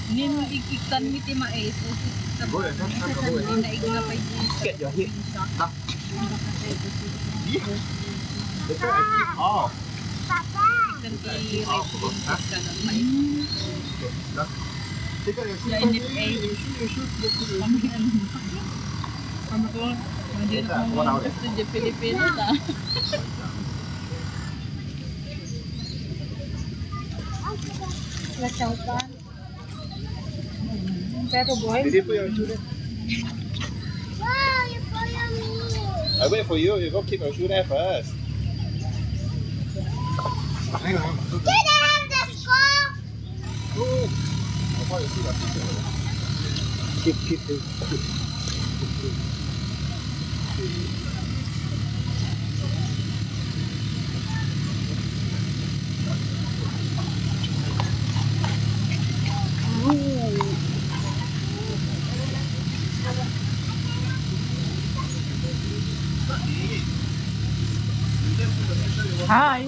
Hindi mo ikikan mi ti mais. Naig na pa yung Get your hip. Oh. ikan ti rice din ka ng mais. Ya init ay. Kami ko, hindi na mo gusto di Pilipino ta. Lachaupan. Pero boy. Did you put your shoe there? Wow, you follow me. I wait for you. You go keep your shoe there first. Hang on. Did I have the score? Oh. I'll probably see that. Keep it. Hi.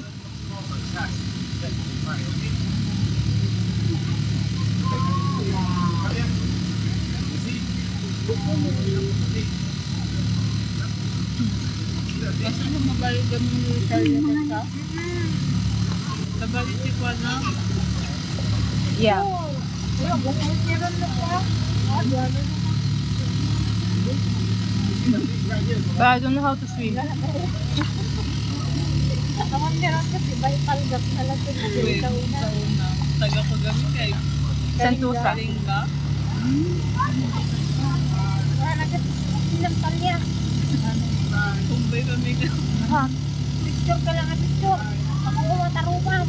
Kasi mo mabalik kami ni Italia ka? Kabalik si Kwana? Yeah. But I don't know how to swim. Naman meron kasi bay palgap na lang sa una. Taga ko gami kay Sentosa. Galing ba? Wala na kasi silang palya. Tumbay kami ka. Ha? Picture ka lang, picture. Ako kuha taruman.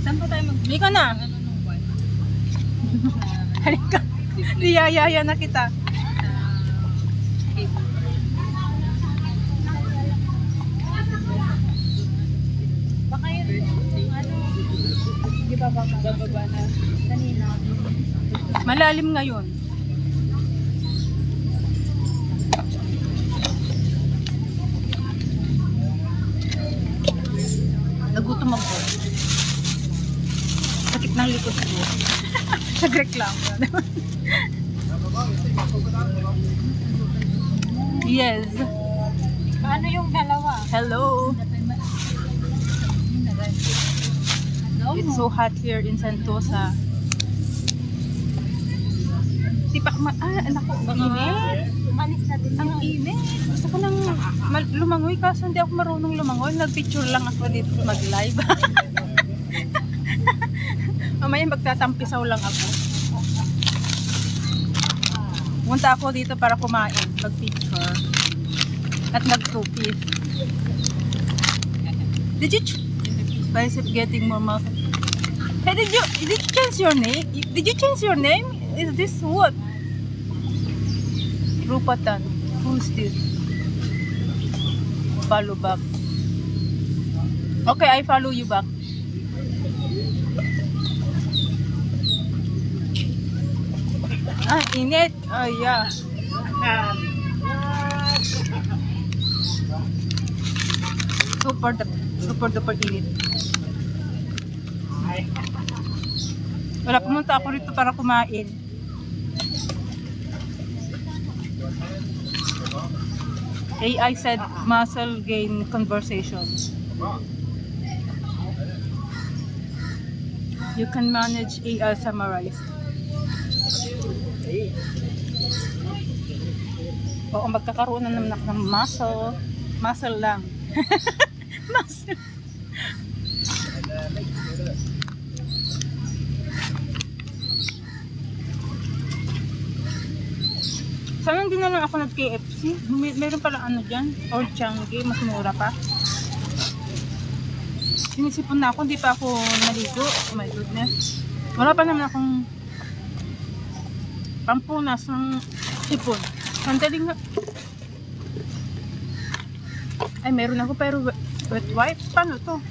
Saan pa tayo Hindi ka na. Halika. Niyayaya na kita. Baka yun, ano, di ba bababa na kanina. Malalim ngayon. Nagutom ako. Sakit ng likod ko. Nagreklamo na. Yes. Paano yung dalawa? Hello. It's so hot here in Sentosa. Tipak anak ko. Init. Umalis na din Ang yun. init. Gusto ko nang lumangoy kaso hindi ako marunong lumangoy. Nag-picture lang ako dito mag-live. Mamaya magtatampisaw lang ako. Punta ako dito para kumain, mag-picture. At nag-cookies. Did you bicep getting more muscle? Hey, did you change your name? Did you change your name? Is this what? Rupatan. Who's this? Follow back. Okay, I follow you back. Ah, init. Oh, yeah. Super duper init. Wala, pumunta ako rito para kumain. AI said muscle gain conversation. You can manage AI summarized. Oo, magkakaroon na naman ako ng muscle. Muscle lang. Muscle. Sana hindi na lang ako nag-KFC. Meron pala ano dyan. Or Changi. Mas mura pa. Sinisipon na ako. Hindi pa ako naligo. Oh my goodness. Wala pa naman akong pampunas ng sipon. Sandaling nga. Ay, meron ako pero wet wipe. Paano to?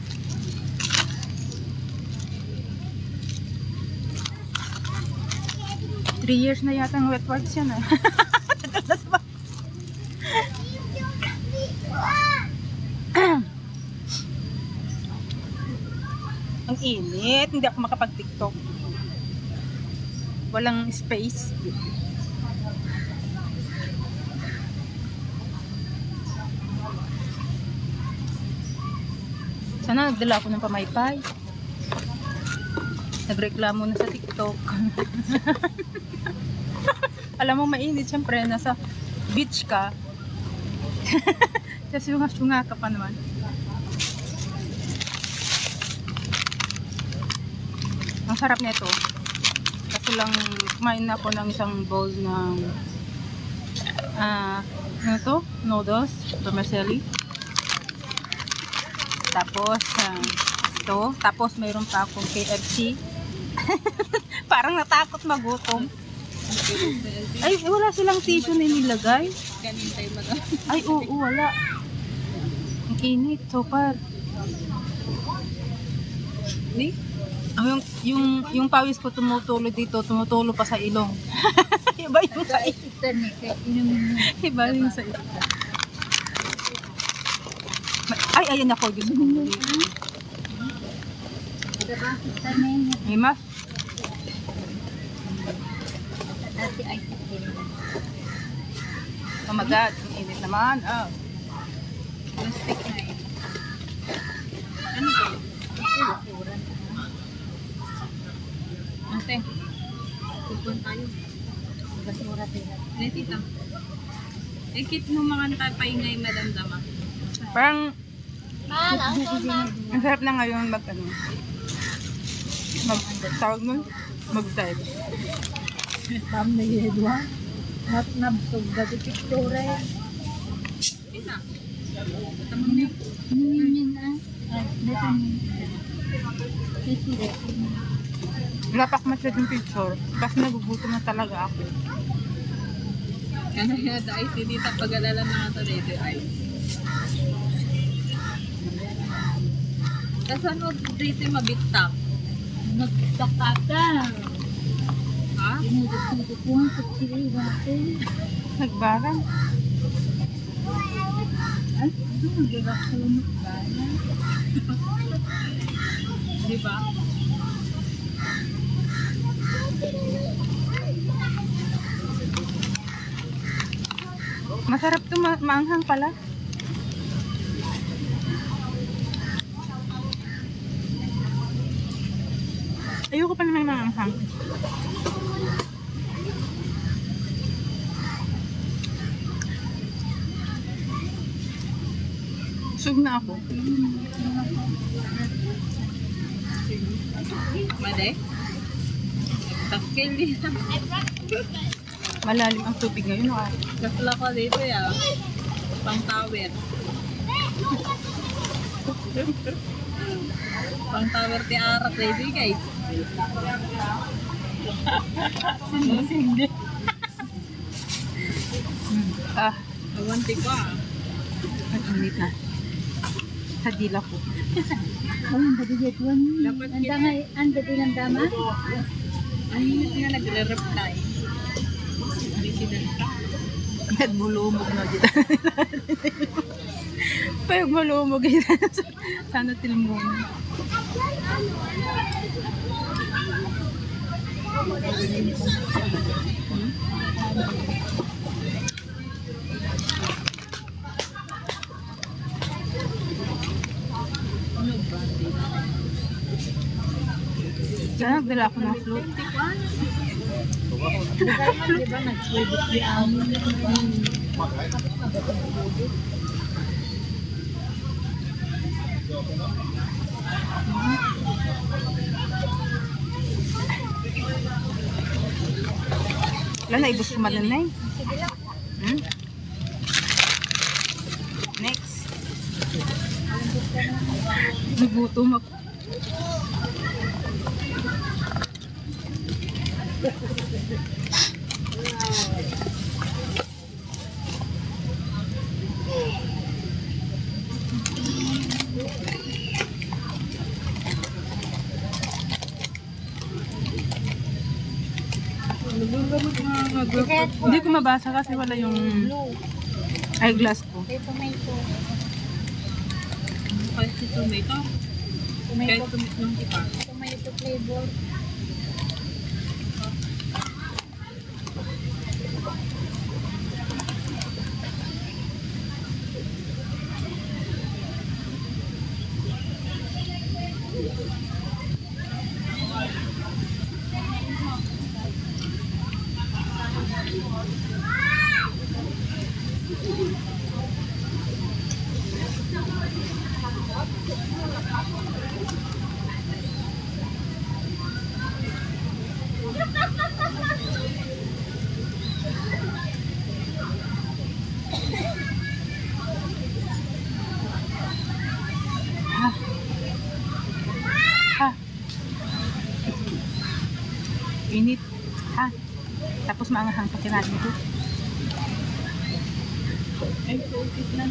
Three years na yata ng wet wipes yan ah. Ang init. Hindi ako makapag-TikTok. Walang space. Sana nagdala ako ng pamaypay. Nagreklamo na sa TikTok. Alam mo mainit syempre. Nasa beach ka. Kasi syunga ka pa naman. Ang sarap nito. Kasi lang kumain ako ng isang bowl ng ano to? Noodles, vermicelli. Tapos ito, tapos mayroon pa akong KFC. Parang natakot magutom. Ay, wala silang tissue na nilagay. Kanintay mo na. Ay, oo, wala. Ang init, so far. Ni? Yung pawis ko tumutulo dito, tumutulo pa sa ilong. Iba yung sa ilong. Iba yung sa ilong. Ay, ayan ako. Diyos ko. May mas. Oh my God, ang init naman. Oh. Plastic na eh. Ano to? Ate, tupon tayo. Basura tayo. Ne, tita. Kit mo makanta pa ingay madamdama. Parang ang sarap na ngayon tawag mo, mag-dive. Pam na yedwa. Not nabsog dati picture. Tita. Tamang niyo. Yun ah. Dito ni. Wala pa ako masyadong picture kasi nagugutom na talaga ako. Kaya dahil si tita pag-alala na ito dito ay. Kasan o dito mabitak? Nagtakata. Ha? Dinuduk-dudukuhan sa sili natin. Nagbarang. Ay, ito nagdalak sa lumot ba? Di ba? Masarap to, maanghang pala. Ayoko pa naman maanghang. Busog na ako. Made? Takil dito. Malalim ang tubig ngayon. No? Kasla ko dito ya. Pang tower. Pang tower ti arak dito guys. Sindi. Ah, Awanti ko ah. ang init na. Sa dila ko. Oh, ang dati yedwan. Dapat Ang dangay, ang dati ng dama. Ang init nga nagre-reply. President ka. Nagbulumog na dito. Pag malumog yun. Sana tilmuna. Sana nagdala ako ng float. Di ba nag-sweet di amin? Wala na, ibus kumalan na eh. Sige lang. Hmm? Next. Nagutom ako. Hindi ko mabasa kasi wala yung Blue. eyeglass ko. May tomato. Kahit si tomato. Kahit tomato ng kita. Tomato flavor. Ha? Init. Ha? Tapos maanghang pa kinain ko. Ay, focus na.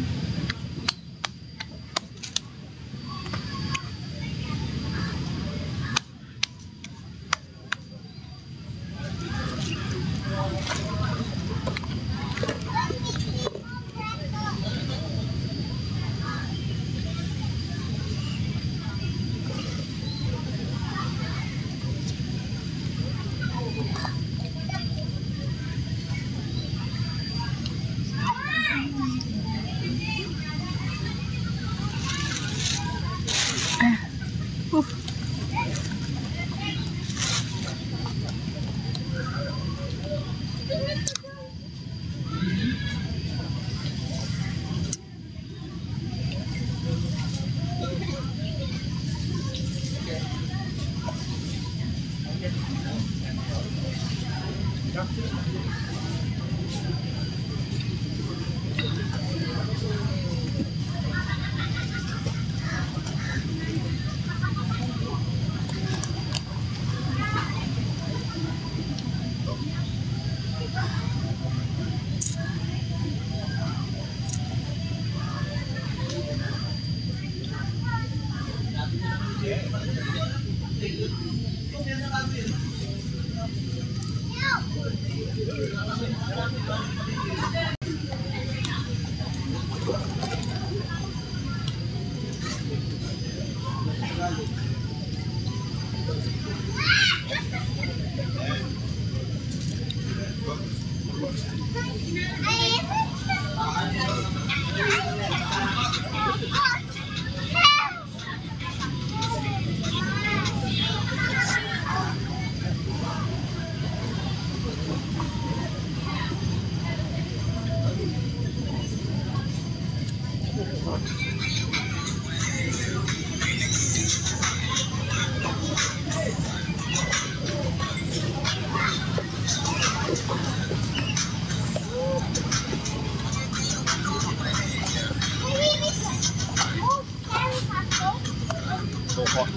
So hot,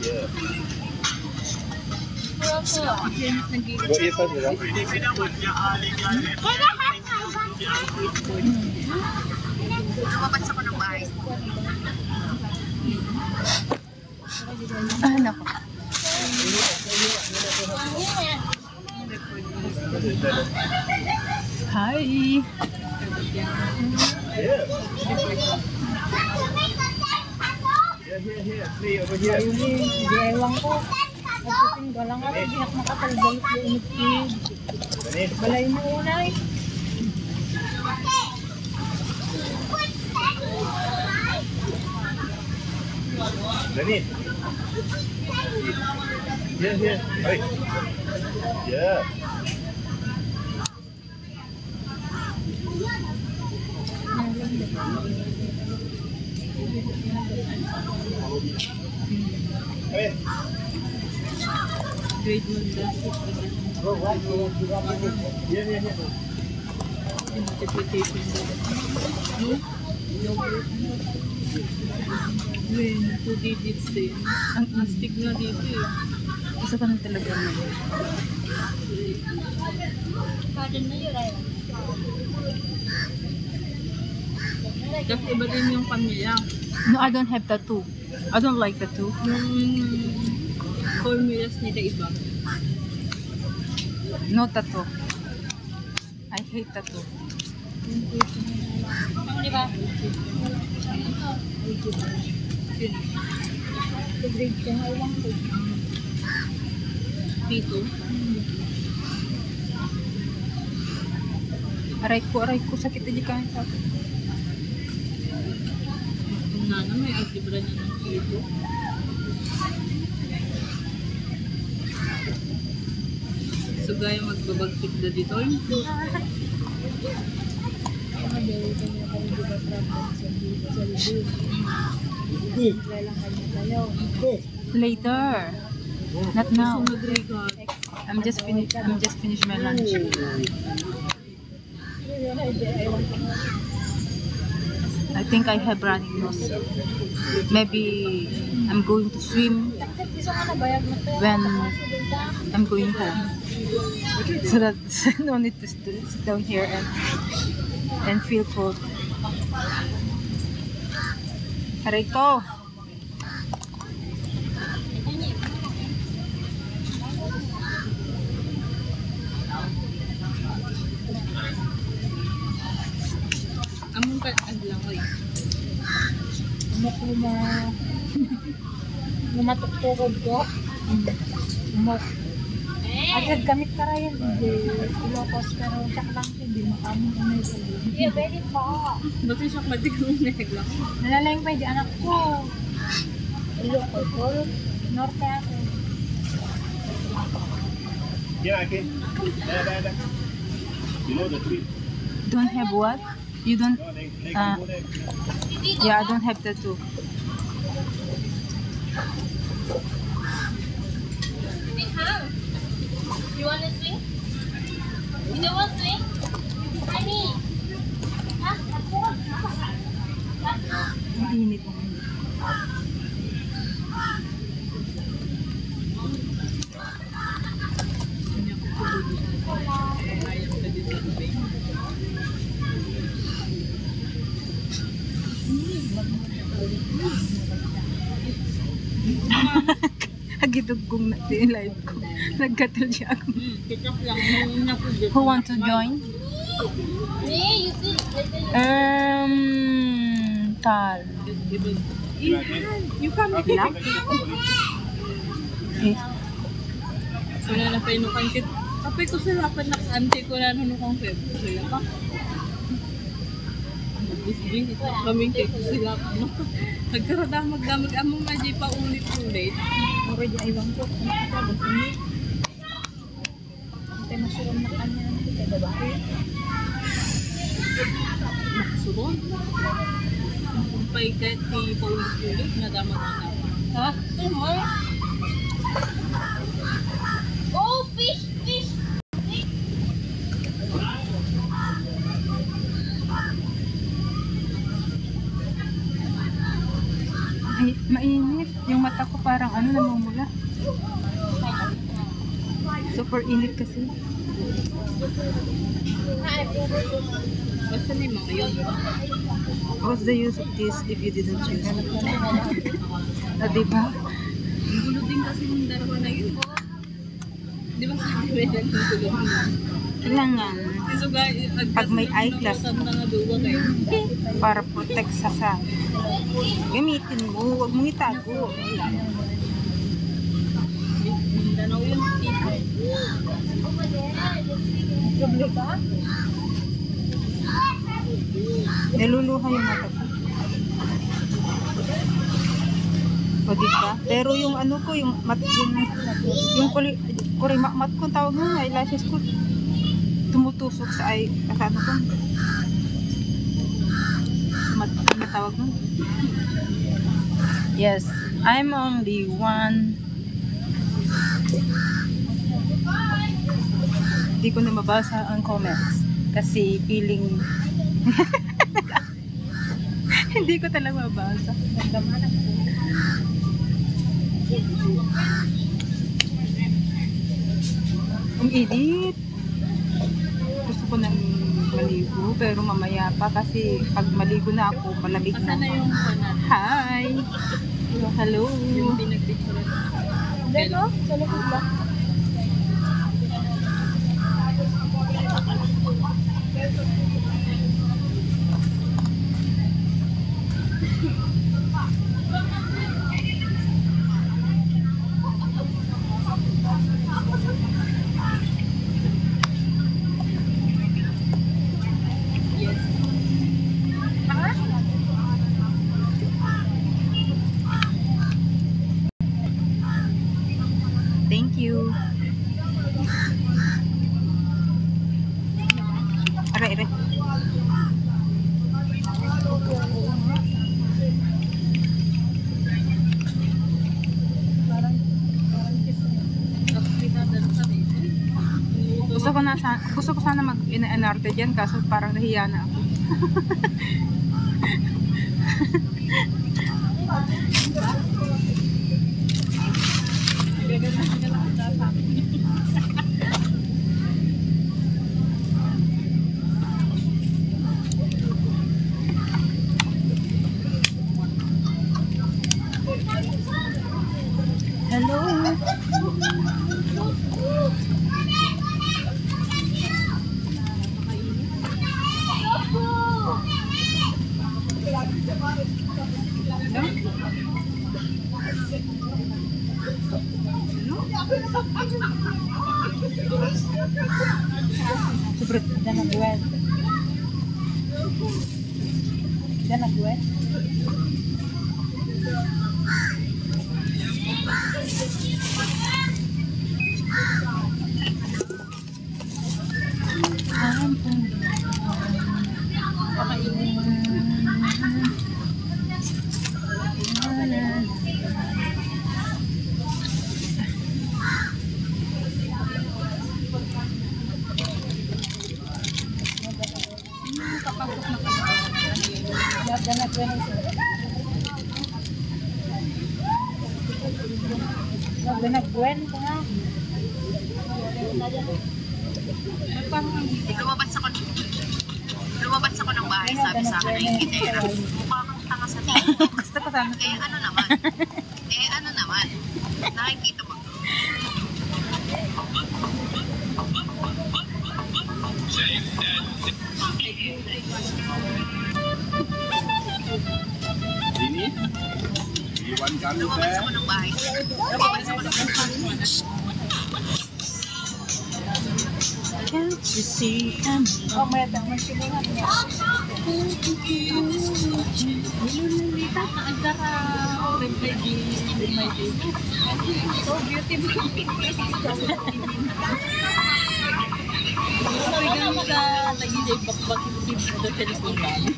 yeah. Nag-iit. Got earphones with us? Ah, nako. Hi. Yeah. Here. See, over here. Hindi ewan ko. Pagdating ko lang ako, hindi ako makatalbalik yung init-init. Dennis. Balay mo unay. Dennis. Here, here. Hey. Yeah. Come in. Grade 1 daw. Here, here, here. Multiplication daw. Win, 2 digits din. Ang astig na dito eh. Gusto ko na talaga na. Kasi iba din yung pamilya. No, I don't have tattoo. I don't like tattoo. Yung formulas nila iba. No tattoo. I hate tattoo. Di ba? Grade 10 ay lang ko. Pito. Aray ko, sakit na di kain sa akin. Kung nana, may algebra niya ng pito. So gaya magbabagtik na dito. Mga dahil ka niya kayo di ba problem sa libin. Simple lang kanya kayo. Later. Not now. So mag-record. I'm just finished my lunch. I think I have running nose. Maybe I'm going to swim Gusto nga nabayag mo to. when I'm going home. So that no need to sit down here and feel cold. Aray ko. Among ka lang ko eh. Matuktukod ko. Agad gamit ka rin. Hindi. Ilocos pero siyak lang hindi makamong umay sa libin. Hindi, pwede pa. Ba't yung shock matig kung nahigla? Nalalayang pa yung anak ko. Ilocos. Norte ako. Here, I can. There. Below the tree. Don't have what? You don't? No, they can go there. Yeah, I don't have tattoo. You want to swing? You don't want to swing? Honey! Ang init mo. Kanya ko po dito. Ayam ka dito. Hagidugong na din live ko. Nagkatul siya ako. Kita lang nung napudit. Who want to join? Hey, you see? Tal. Yung kami Black? Eh, wala na pa inukan kit. Kapay ko sa lapat na ante ko na nunukang feb. Sila pa. Bisbis ito. Kaming kit ko sila pa. Nagkaradang magdamag among medyo pa ulit-ulit. Mura di aywan ko. Ano ka? Bunyi. Ito masulam na kanya. Ito babae. Nakasuron. Kumpay kahit di pa ulit-ulit. Nadamag na naman. Ha? More? Oh, fish! ay, mainit. Yung mata ko parang ano, namumula. Super init kasi. Basta na yung mga yun. What's the use of this if you didn't choose it? Diba? Ang gulo din kasi yung dalawa na yun. Di ba sabi ba yan yung gulo? Kailangan So guys, Pag may eyeglass. para protect sa sun. Gamitin mo, huwag mong itago. Mindanao yun. Problem ka? Naluluha yung mata ko. O diba? Pero yung ano ko, yung mat, yung kurimakmat ko tawag mo, eyelashes ko tumutusok sa ay, ano ko, ano tawag mo? Yes, I'm only one. Hindi ko na mabasa ang comments kasi feeling hindi ko talaga mabasa. Ang init. Gusto ko nang maligo pero mamaya pa kasi pag maligo na ako malamig na. Asan na yung kanan? Hi. Hello. Yung pinagpicture. Hindi no? Sa likod lang. Thank you. Aray. Gusto ko sana mag-NRT diyan kaso parang nahiya na ako. Hello. Sobrang ganda ng buwan. Ganda ng buwan. Nagbuwan ko nga. Lumabas ako ng bahay, sabi sa akin ng gitera. Mukha kang tanga sa tingin. Gusto ko sana. Ano naman? Nakikita mo. Sini? Iwan kami Lumabas ako ng bahay. Can't you see I'm Oh, may tamang silingan niya. So beautiful. Pagdating sa nagiging bakbak-ibig sa telephone namin.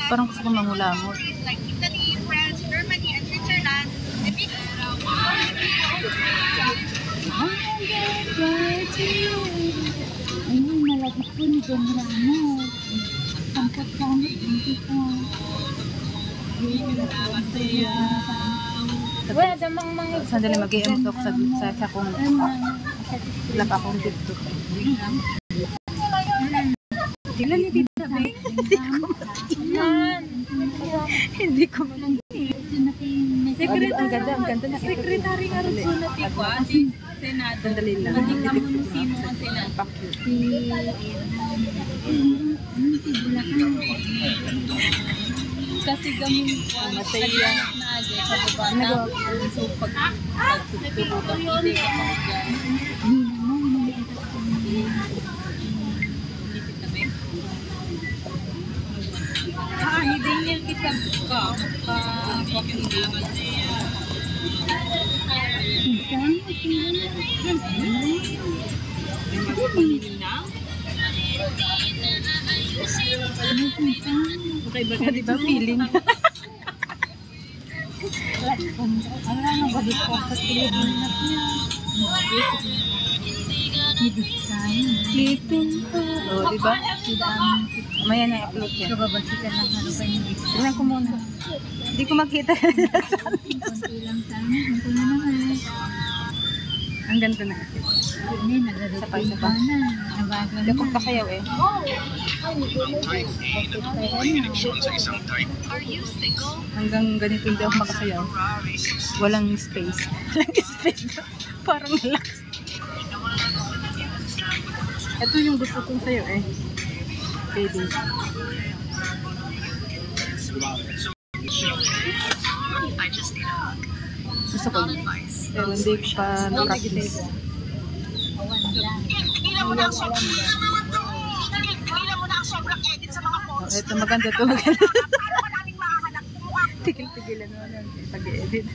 parang gusto ko mangulamot. Like Italy, France, Germany, and Switzerland. Ayun, malagit po ni Don Ramos. Sangkot kami, hindi ko. Wala damang mga... Sandali mag-i-emptok sa kung lap akong TikTok. Tingnan ni Tita May. Hindi ko man. Ang ganda na. Secretary nga rin na tikwa, si Senado. Sandali lang. Hindi ka mo nung sino ang Senado. Kasi kami masaya na agad sa baba. So pag pagtuturo ka, hindi ka pa dyan. Hindi kita ba? Okay ba? Di ba feeling? Ano ba dito sa Pilipinas niya? Sleeping pa. Oo, di ba? Mamaya na i-upload yan. Kababasikan lang ano ba yung dito? Tingnan ko muna. Hindi ko makita. Konti lang sa amin. Ito na naman. Ang ganda na. Hindi, nag-retain Sabay-sabay. pa na. Nabago na. Dakot pa kayaw eh. Hanggang ganito hindi ako makasayaw. Walang space. Walang space. Parang relax. Ito yung gusto kong sayo eh. Baby. Gusto ko yun. Pero hindi ko pa na-practice. Oh, ito maganda to. Maganda. Tigil-tigilan naman yan. Pag-edit.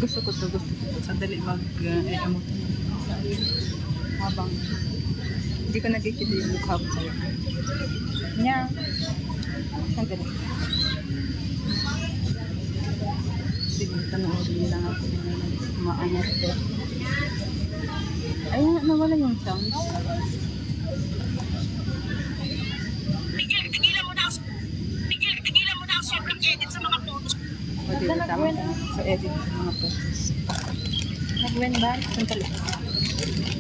Gusto ko to. Sandali mag-emote. Habang hindi ko nagkikita yung mukha ko sa'yo. Nya. Sandali. Sige, tanoodin lang ako ng maangat ko. Ay, nawala yung sound. Tigilan mo na ang sobrang edit sa mga photos. O, di ba tama? So, edit sa mga photos. Nag-win ba? Sandali.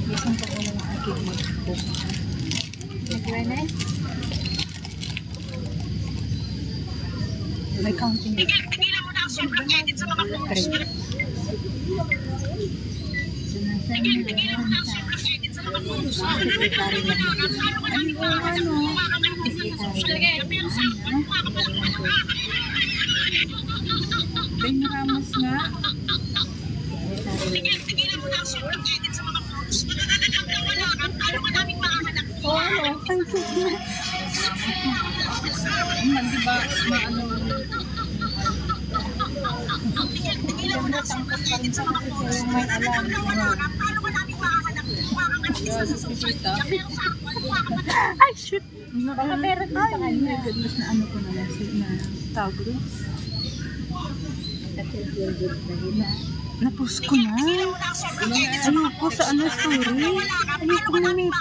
Isang ko muna ng aking mag-book. Nag-win na eh? May counting yun. Tigilan mo na ang sobrang edit sa mga photos. 3. Tigilan mo na ang sobrang edit sa mga photos. Secretary lang. Ben Ramos nga. Tigilan mo na ang sobrang edit sa mga photos. Wala ka, paano ka namin makahanap? Oo, ang cute na. Di ba, maano, Tigilan mo na ang sobrang edit sa mga photos. may alam. Paano ka namin makahanap? Ay, shoot! Baka meron din sa kanya. My goodness, na ano ko naman na tawag doon. Napost ko na. Ayoko sa ano story. Ayoko na nito.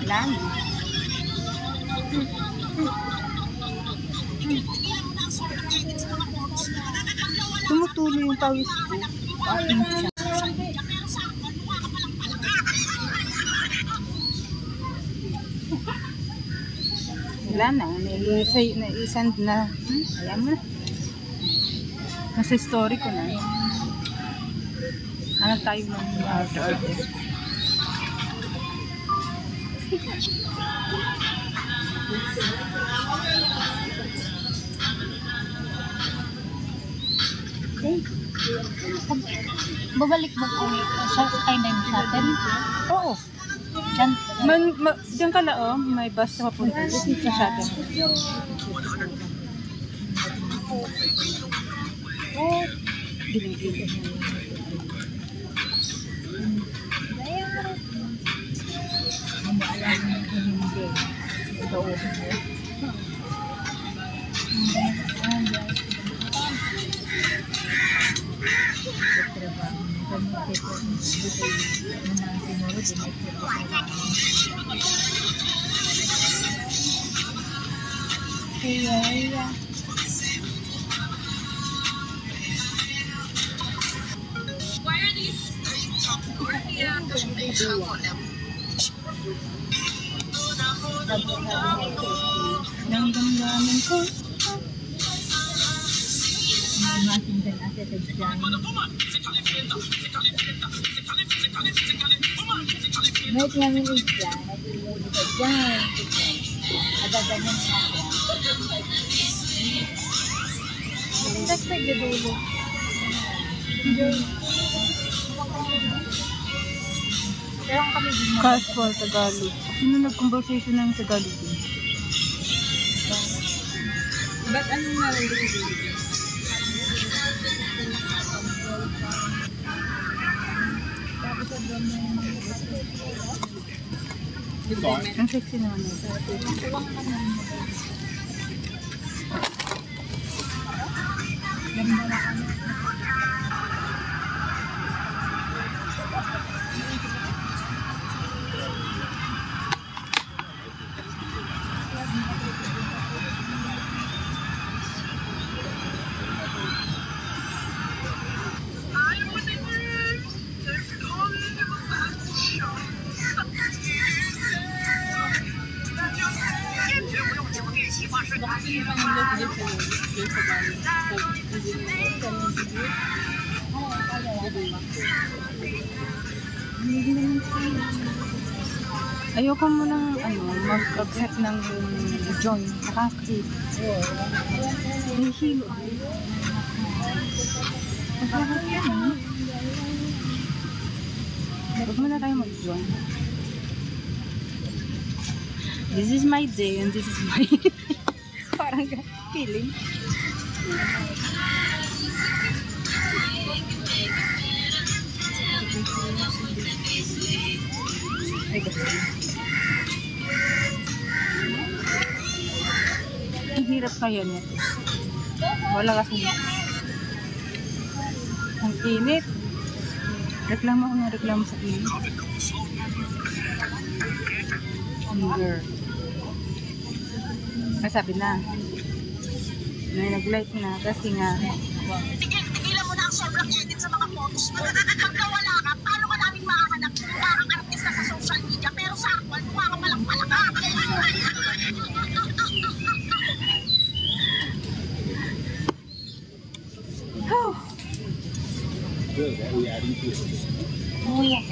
Lang. Tumutuloy yung pawis ko. Aking siya. Wala na. Naisend na. Ayan mo na. Nasa story ko na. Hanap tayo ng order. Babalik mo kung sa time shuttle? Oo. Diyan ka lang, oh. May bus na papunta sa shuttle. Giling-giling. Nang damdamin ko. Masindan natin sa dyan. Wait namin isya. Nag-iwan sa dyan. Agaganyan natin. Respect the dulo. Pero kami din mo. Casual Tagalog. Sino nag-conversation ng Tagalog din? Ba't anong nararamdaman ko dito? Tapos sa drum na yung Ang sexy naman ito. ganda na kami. Bakit yung panindot dito yung sa bahay? Ayoko mo ng mag-accept ng join. Nakakit. May hilo. Huwag mo na tayo mag-join. This is my day and this is my parang feeling. Ay, kasi. Ang hirap kaya niya. Wala kasi. Ang init. Reklamo ako ng reklamo sa init. Hunger. Sabi na. May nag-like na kasi nga. Tigilan mo na ang sobrang edit sa mga photos mo. Pag nawala ka, paano ka namin makahanap? Mukha kang artista sa social media, pero sa actual, mukha ka palang palaka. Good, that we adding to it.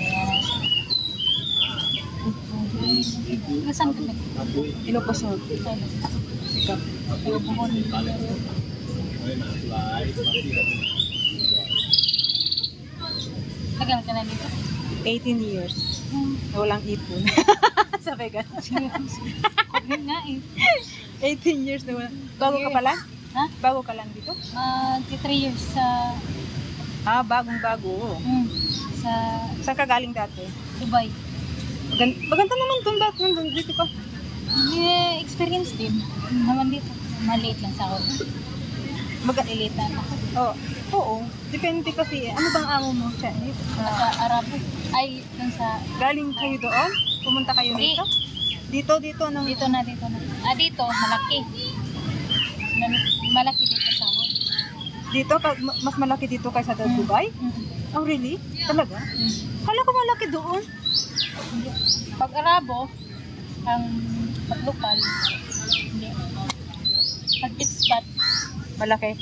Nasaan ka na? Ilocos Norte. Sikap. Tagal ka na dito? 18 years. Na walang ipon. Sabi ka. Yun nga eh. 18 years na wala. Bago ka pala? Ha? Bago ka lang dito? 3 years sa Bagong-bago. sa Saan ka galing dati? Dubai. Maganda naman doon dati. Nandun dito ka. May experience din. Naman dito. Maliit lang sa ako. Mag-elitan ako. Oo. Depende kasi. Ano bang amo mo? Chinese? Sa Arabo. Ay, dun sa... Galing kayo doon? Pumunta kayo Hindi. dito? Dito nang... Dito na. Dito, malaki. Malaki dito sa ako. Dito? Mas malaki dito kaysa sa Dubai? Oh, really? Talaga? Kala ko malaki doon. Pag Arabo, ang pag lokal, hindi. Pag expat, Malaki.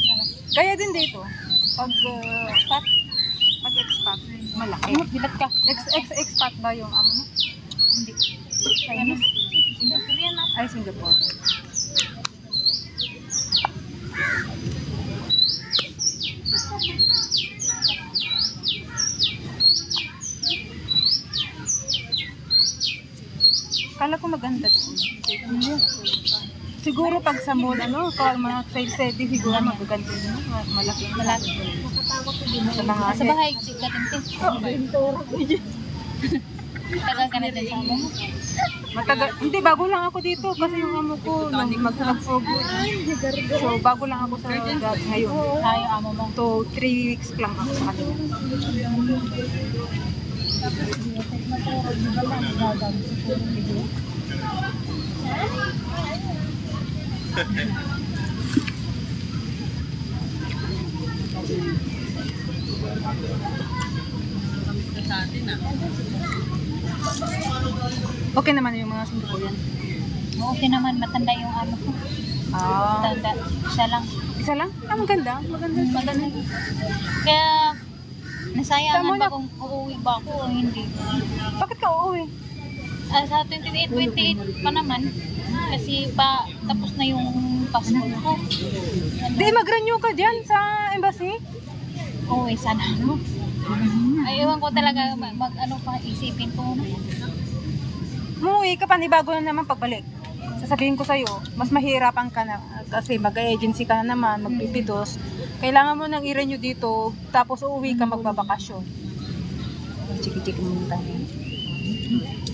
Kaya din dito. Pag expat, expat, malaki. bilat ka. Expat ba yung amo mo? Hindi. Chinese. Korean na. Ay, Singapore. Kala ko maganda doon. Siguro pag sa mall, kung mga sale siguro magaganda yun. Malaki. Sa mga Sa bahay, tiglating Tagal ka na din sa amo mo. matagal. Hindi, bago lang ako dito kasi yung amo ko mag-fogo. So, bago lang ako sa job ngayon. Tayo amo mo. So, 3 weeks lang ako sa kanila. Sa atin Okay naman yung mga Singaporean. Okay naman, matanda yung amo ko. Tanda. Siya lang. Isa lang? Maganda. Maganda. Kaya, nasayangan Saan mo ba na- kung uuwi ba ako o hindi. Bakit ka uuwi? Sa 28 pa naman. Kasi tapos na yung passport ko. Di, mag-renew ka dyan sa embassy. Uuwi sana. Ay, ewan ko talaga ano pa, isipin ko. Umuwi ka, panibago na naman pagbalik. sasabihin ko sa'yo, mas mahirapan ka na kasi mag-agency ka na naman, magpipidos. Kailangan mo nang i-renew dito, tapos uuwi ka magbabakasyon. Chiki-chiki muna tayo.